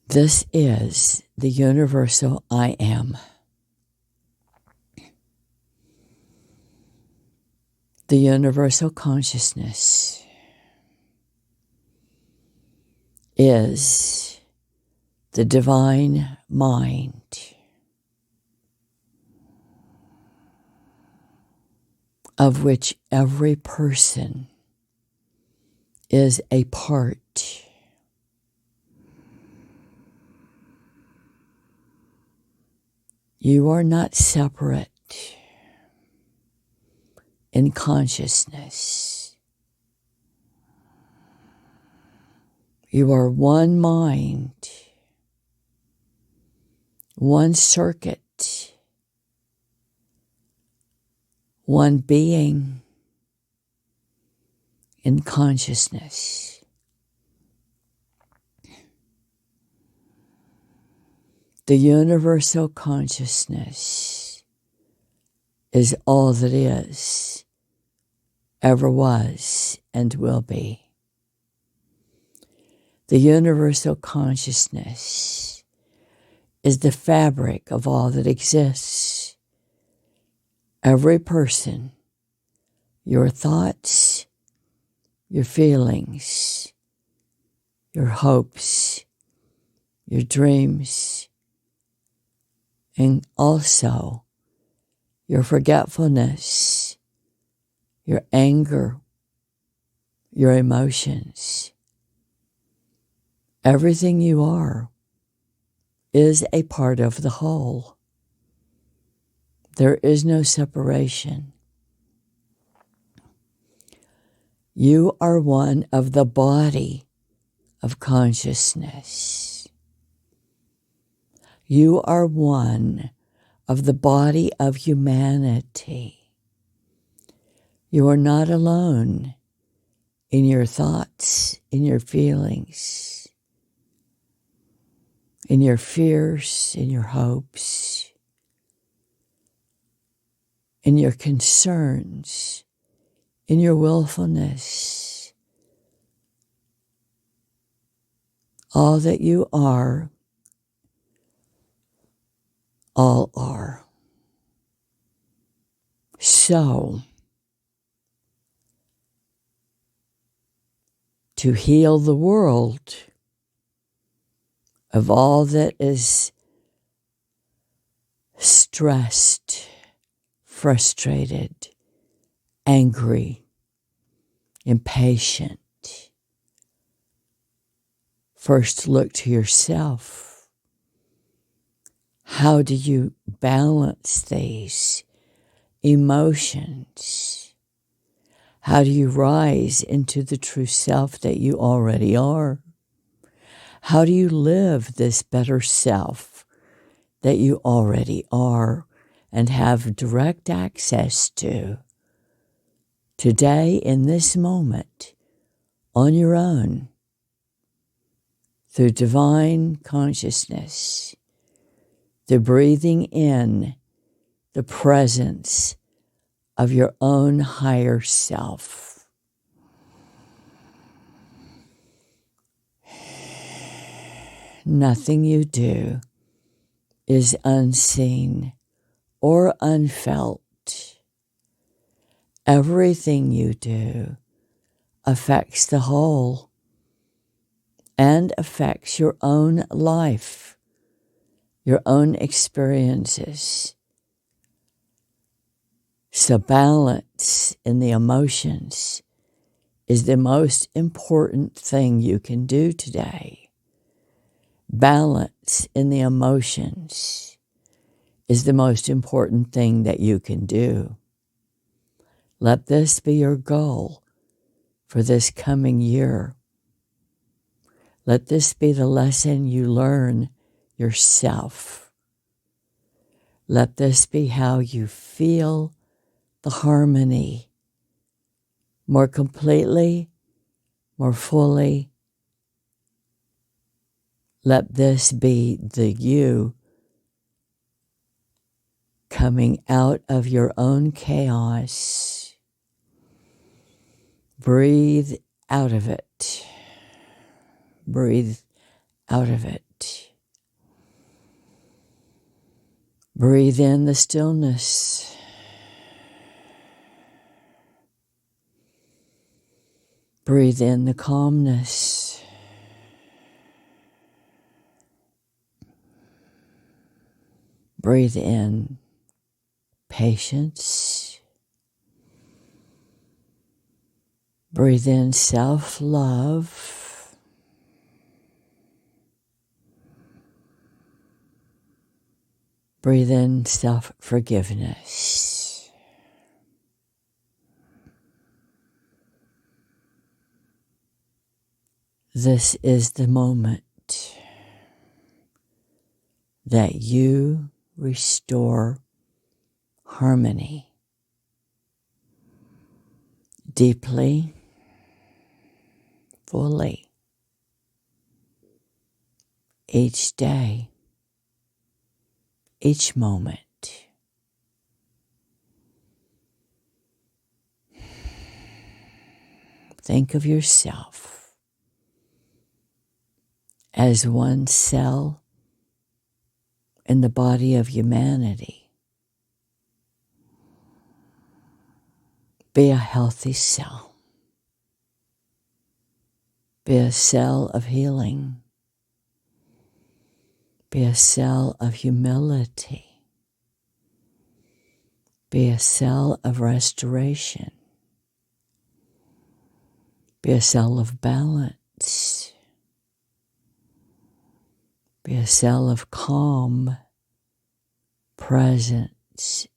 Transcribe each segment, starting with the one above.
This is the universal I am. The universal consciousness is the divine mind. Of which every person is a part. You are not separate in consciousness. You are one mind, one circuit, one being in consciousness. The universal consciousness is all that is, ever was, and will be. The universal consciousness is the fabric of all that exists. Every person, your thoughts, your feelings, your hopes, your dreams, and also your forgetfulness, your anger, your emotions. Everything you are is a part of the whole. There is no separation. You are one of the body of consciousness. You are one of the body of humanity. You are not alone in your thoughts, in your feelings, in your fears, in your hopes, in your concerns, in your willfulness. All that you are, all are. So, to heal the world of all that is stressed, frustrated, angry, impatient, first look to yourself. How do you balance these emotions? How do you rise into the true self that you already are? How do you live this better self that you already are and have direct access to today in this moment on your own through divine consciousness, the breathing in the presence of your own higher self. Nothing you do is unseen or unfelt. Everything you do affects the whole and affects your own life, your own experiences. So balance in the emotions is the most important thing you can do today. Balance in the emotions is the most important thing that you can do. Let this be your goal for this coming year. Let this be the lesson you learn yourself. Let this be how you feel the harmony more completely, more fully. Let this be the you coming out of your own chaos. Breathe out of it. Breathe out of it. Breathe in the stillness. Breathe in the calmness. Breathe in patience. Breathe in self-love. Breathe in self-forgiveness. This is the moment that you restore harmony deeply, fully, each day, each moment. Think of yourself as one cell in the body of humanity. Be a healthy cell. Be a cell of healing. Be a cell of humility. Be a cell of restoration. Be a cell of balance. Be a cell of calm presence.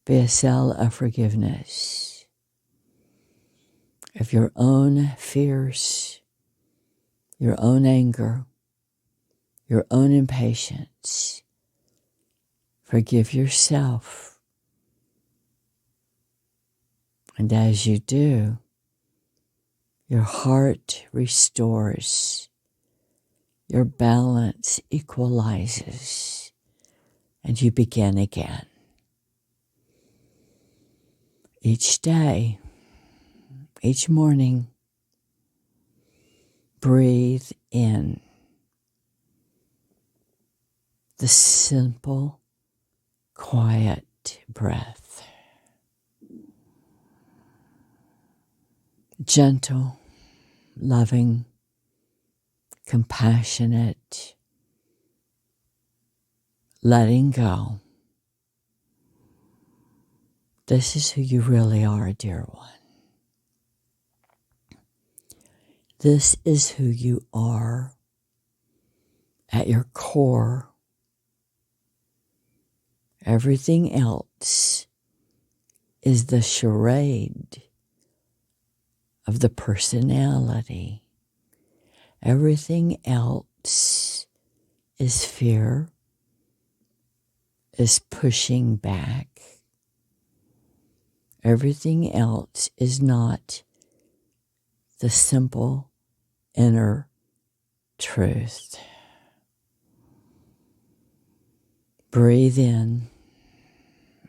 Be a cell of forgiveness of your own fears, your own anger, your own impatience. Forgive yourself. And as you do, your heart restores, your balance equalizes, and you begin again. Each day, each morning, breathe in the simple, quiet breath. Gentle, loving, compassionate, letting go. This is who you really are, dear one. This is who you are at your core. Everything else is the charade of the personality. Everything else is fear, is pushing back. Everything else is not the simple inner truth. Breathe in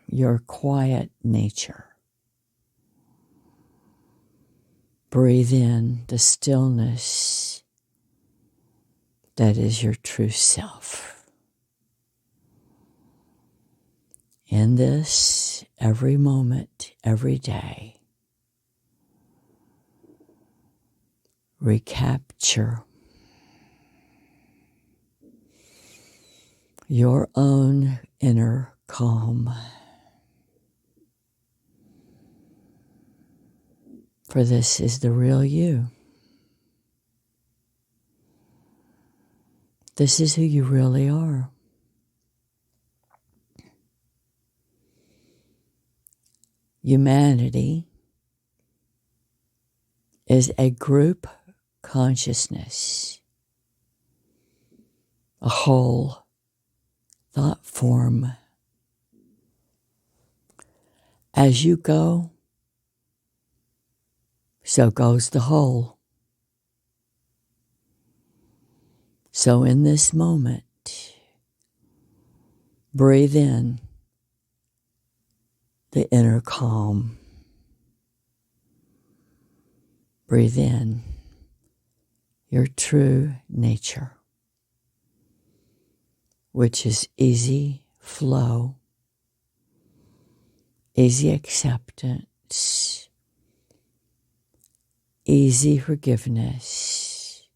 your quiet nature. Breathe in the stillness that is your true self. In this, every moment, every day, recapture your own inner calm. For this is the real you. This is who you really are. Humanity is a group consciousness, a whole thought form. As you go, so goes the whole. So in this moment, breathe in the inner calm. Breathe in your true nature, which is easy, flow, easy acceptance, easy forgiveness,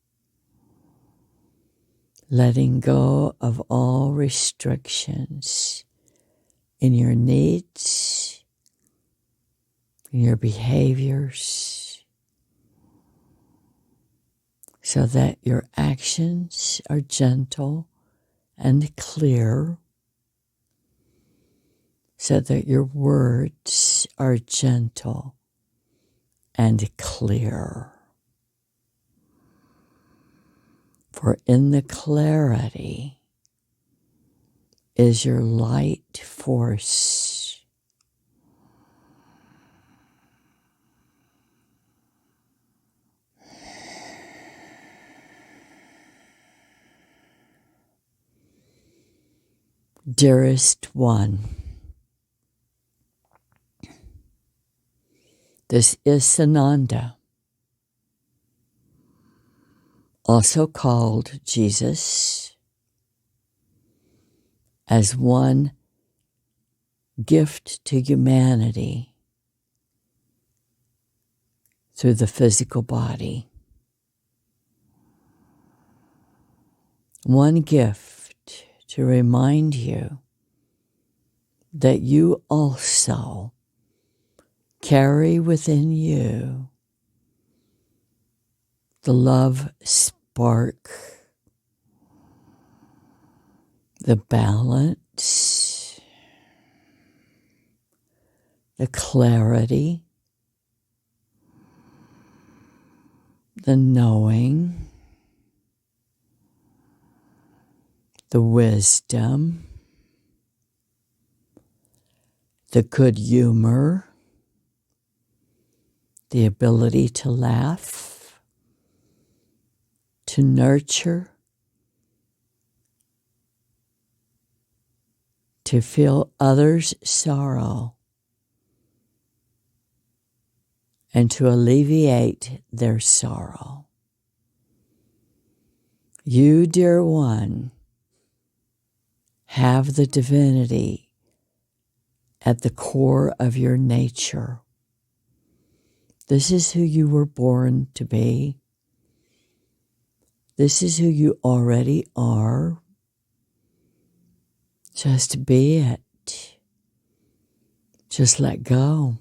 letting go of all restrictions in your needs, in your behaviors, so that your actions are gentle and clear, so that your words are gentle and clear. For in the clarity is your light force. Dearest one, this is Sananda, also called Jesus, as one gift to humanity through the physical body. One gift to remind you that you also carry within you the love spark, the balance, the clarity, the knowing, the wisdom, the good humor, the ability to laugh, to nurture, to feel others' sorrow, and to alleviate their sorrow. You, dear one, have the divinity at the core of your nature. This is who you were born to be. This is who you already are. Just be it. Just let go.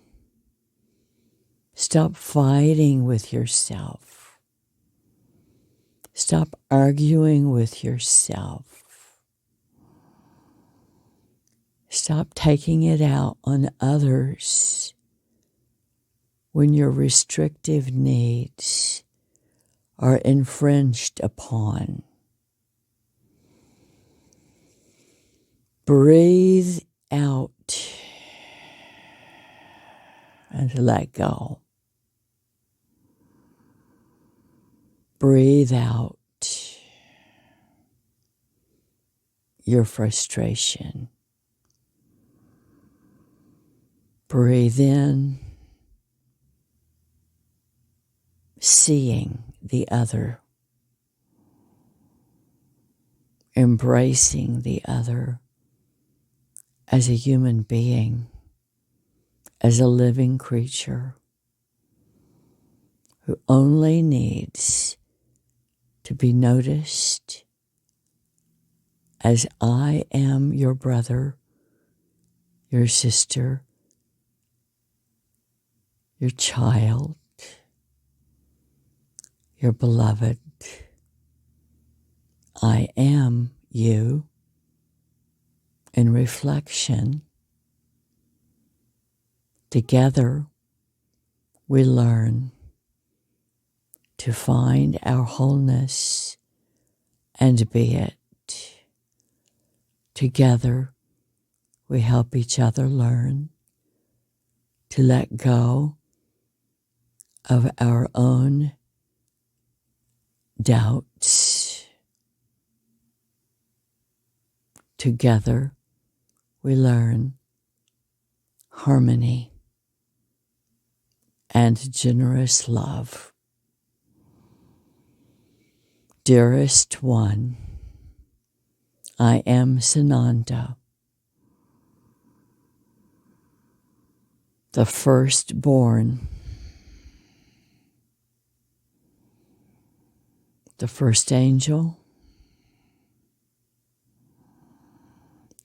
Stop fighting with yourself. Stop arguing with yourself. Stop taking it out on others when your restrictive needs are infringed upon. Breathe out and let go. Breathe out your frustration. Breathe in, seeing the other, embracing the other as a human being, as a living creature who only needs to be noticed as I am your brother, your sister, your child, your beloved. I am you. In reflection, together we learn to find our wholeness and be it. Together we help each other learn to let go of our own doubts. Together we learn harmony and generous love. Dearest one, I am Sananda, the firstborn, the first angel,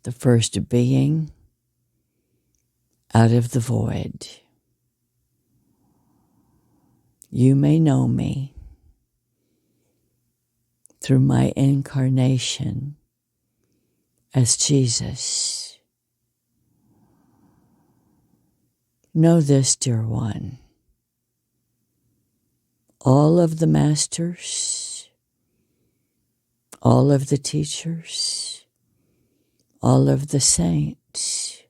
the first being out of the void. You may know me through my incarnation as Jesus. Know this, dear one. All of the masters, all of the teachers, all of the saints,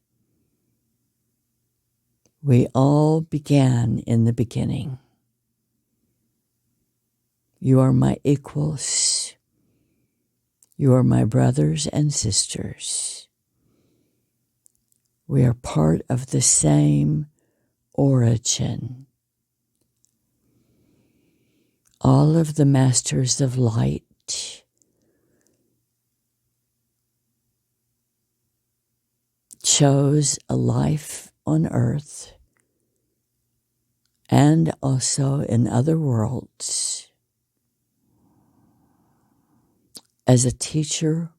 we all began in the beginning. You are my equals. You are my brothers and sisters. We are part of the same origin. All of the masters of light chose a life on earth and also in other worlds as a teacher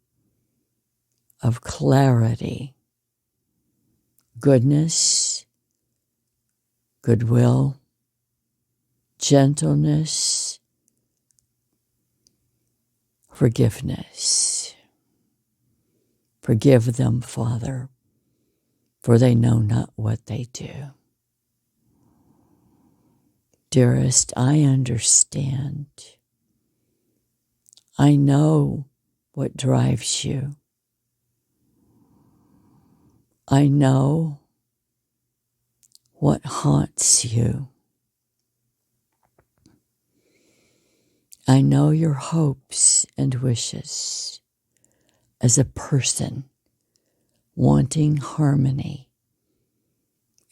of clarity, goodness, goodwill, gentleness, forgiveness. Forgive them, Father, for they know not what they do. Dearest, I understand. I know what drives you. I know what haunts you. I know your hopes and wishes as a person wanting harmony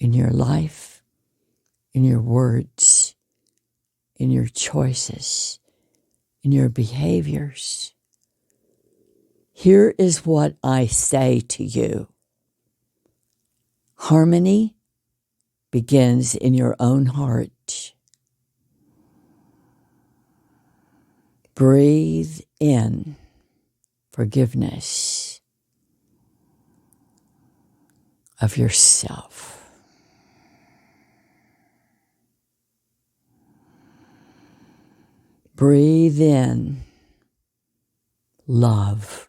in your life, in your words, in your choices, in your behaviors. Here is what I say to you. Harmony begins in your own heart. Breathe in forgiveness of yourself. Breathe in love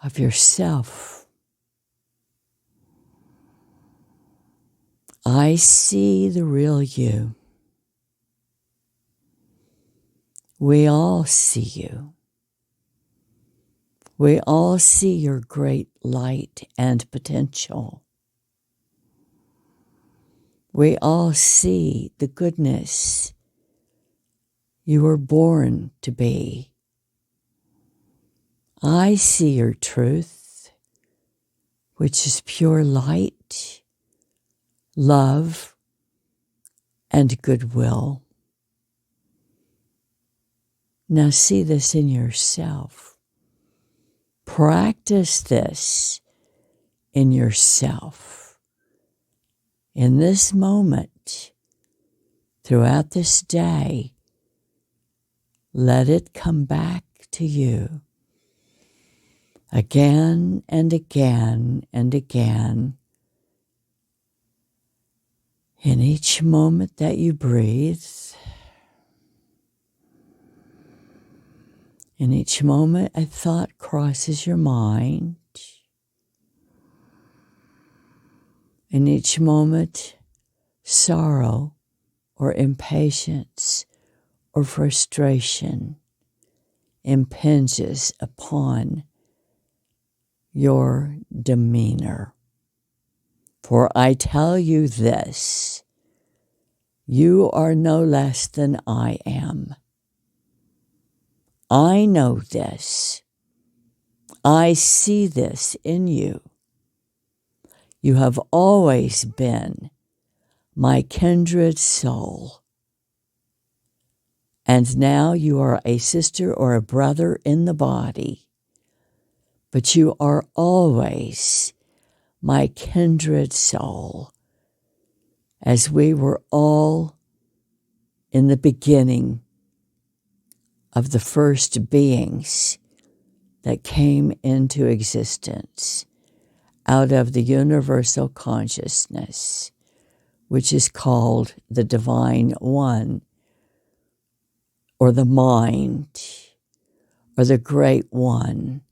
of yourself. I see the real you. We all see you. We all see your great light and potential. We all see the goodness you were born to be. I see your truth, which is pure light, love, and goodwill. Now see this in yourself. Practice this in yourself. In this moment, throughout this day, let it come back to you again and again and again. In each moment that you breathe, in each moment a thought crosses your mind, in each moment sorrow or impatience or frustration impinges upon your demeanor. For I tell you this, you are no less than I am. I know this. I see this in you. You have always been my kindred soul. And now you are a sister or a brother in the body, but you are always my kindred soul, as we were all in the beginning of the first beings that came into existence out of the universal consciousness, which is called the Divine One, or the Mind, or the Great One.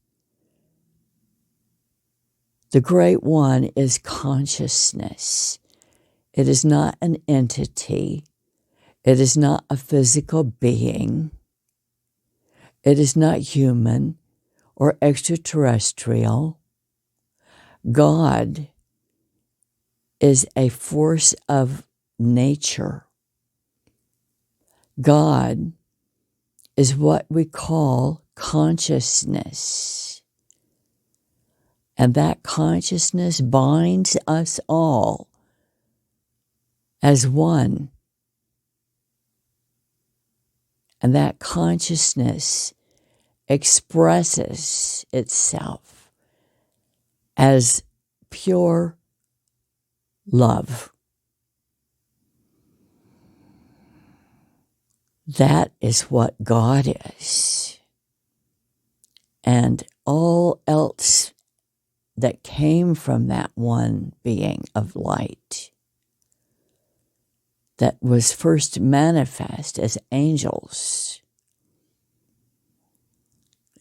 The Great One is consciousness. It is not an entity. It is not a physical being. It is not human or extraterrestrial. God is a force of nature. God is what we call consciousness. And that consciousness binds us all as one. And that consciousness expresses itself as pure love. That is what God is. And all else that came from that one being of light that was first manifest as angels,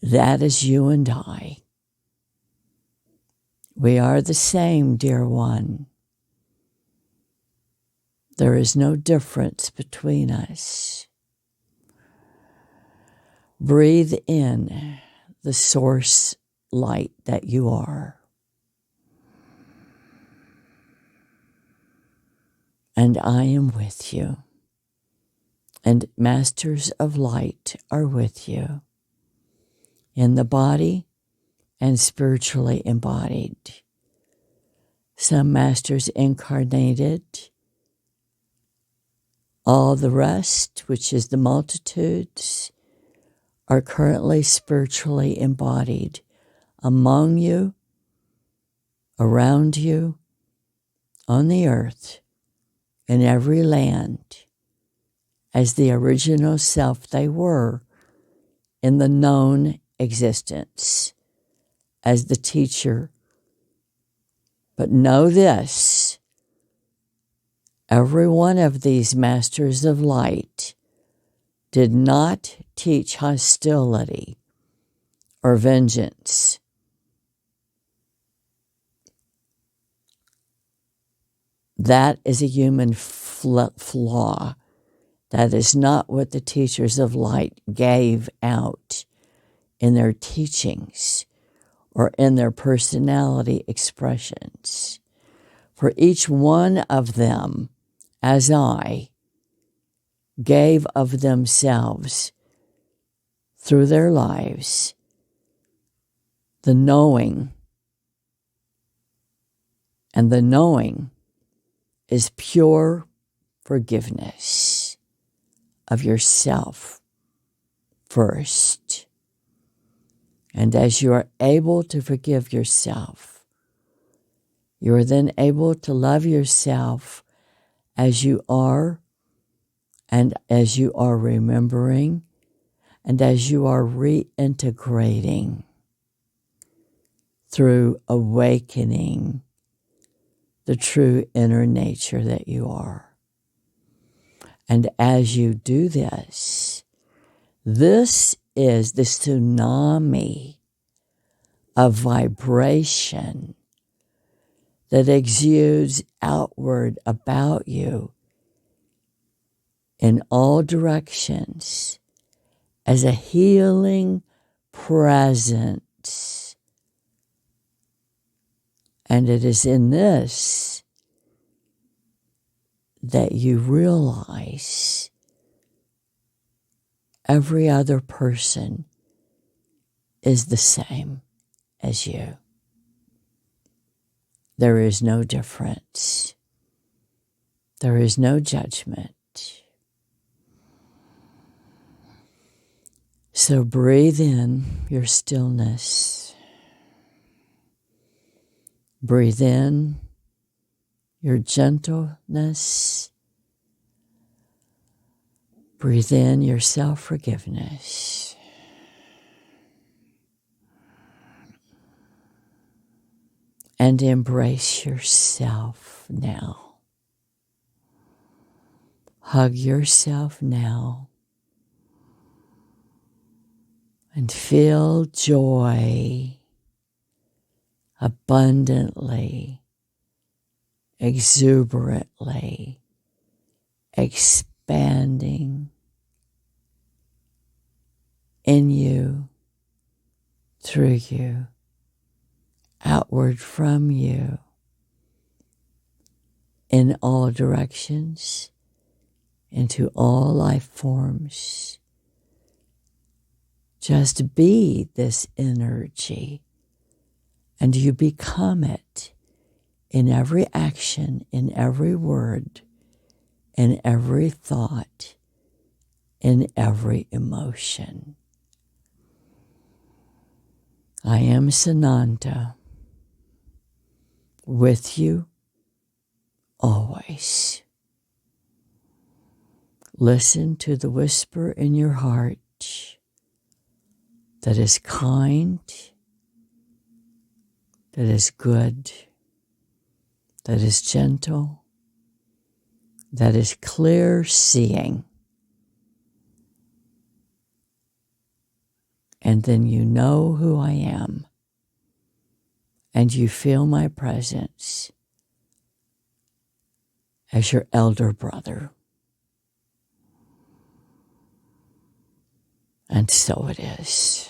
that is you and I. We are the same, dear one. There is no difference between us. Breathe in the source light that you are. And I am with you. And masters of light are with you in the body and spiritually embodied. Some masters incarnated. All the rest, which is the multitudes, are currently spiritually embodied among you, around you, on the earth, in every land, as the original self they were in the known existence, as the teacher. But know this, every one of these masters of light did not teach hostility or vengeance. That is a human flaw. That is not what the teachers of light gave out in their teachings or in their personality expressions. For each one of them, as I, gave of themselves through their lives the knowing, and the knowing is pure forgiveness of yourself first. And as you are able to forgive yourself, you are then able to love yourself as you are, and as you are remembering, and as you are reintegrating through awakening the true inner nature that you are. And as you do this, this is the tsunami of vibration that exudes outward about you in all directions as a healing presence. And it is in this that you realize every other person is the same as you. There is no difference. There is no judgment. So breathe in your stillness. Breathe in your gentleness. Breathe in your self-forgiveness. And embrace yourself now. Hug yourself now. And feel joy abundantly, exuberantly expanding in you, through you, outward from you, in all directions, into all life forms. Just be this energy, and you become it in every action, in every word, in every thought, in every emotion. I am Sananda, with you always. Listen to the whisper in your heart that is kind, that is good, that is gentle, that is clear seeing. And then you know who I am, and you feel my presence as your elder brother. And so it is.